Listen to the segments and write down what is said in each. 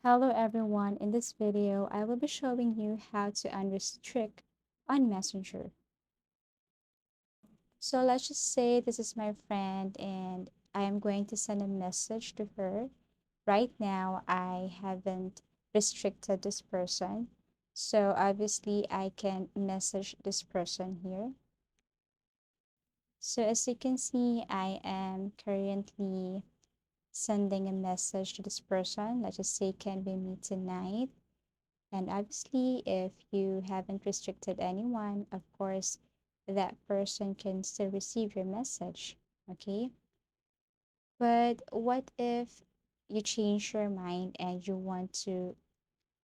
Hello everyone, in this video I will be showing you how to unrestrict on Messenger. So let's just say this is my friend and I am going to send a message to her. Right now I haven't restricted this person. So obviously I can message this person here. So as you can see, I am currently sending a message to this person. Let's just say can we meet tonight? And obviously, if you haven't restricted anyone, of course, that person can still receive your message. Okay. But what if you change your mind and you want to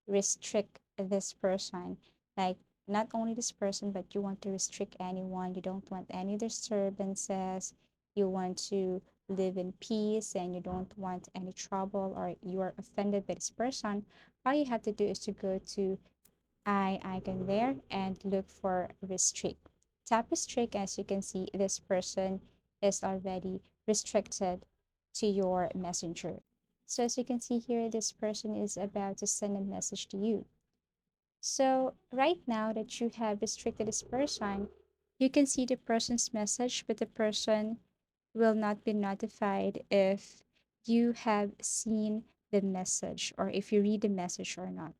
restrict this person? Like, not only this person, but you want to restrict anyone. You don't want any disturbances. You want to live in peace and you don't want any trouble or you are offended by this person. All you have to do is to go to icon there and look for restrict. Tap restrict. As you can see, this person is already restricted to your messenger. So as you can see here, this person is about to send a message to you. So right now that you have restricted this person, you can see the person's message, but the person will not be notified if you have seen the message or if you read the message or not.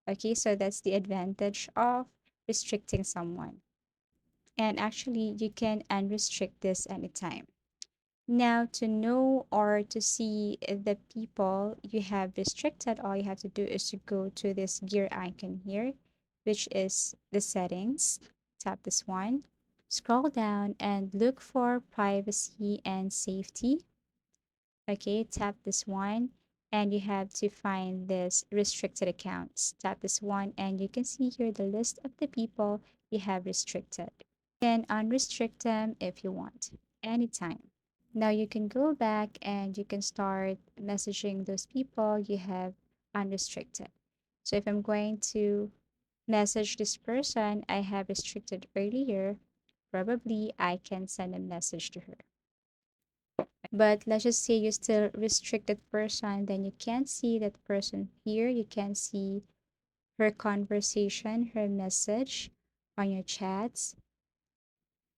Okay, so that's the advantage of restricting someone. And actually, you can unrestrict this anytime. Now, to know or to see the people you have restricted, all you have to do is to go to this gear icon here, which is the settings. Tap this one. Scroll down and look for privacy and safety. Okay, tap this one and you have to find this restricted accounts. Tap this one and you can see here the list of the people you have restricted. You can unrestrict them if you want, anytime. Now you can go back and you can start messaging those people you have unrestricted. So if I'm going to message this person I have restricted earlier, probably I can send a message to her. But let's just say you still restrict that person, then you can't see that person here. You can see her conversation, her message on your chats.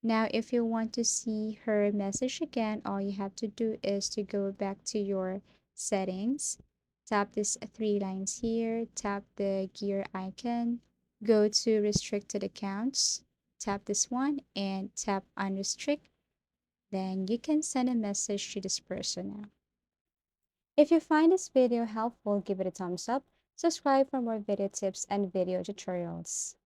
Now, if you want to see her message again, all you have to do is to go back to your settings, tap this three lines here, tap the gear icon, go to restricted accounts, tap this one, and tap unrestrict. Then you can send a message to this person now. If you find this video helpful, give it a thumbs up, subscribe for more video tips and video tutorials.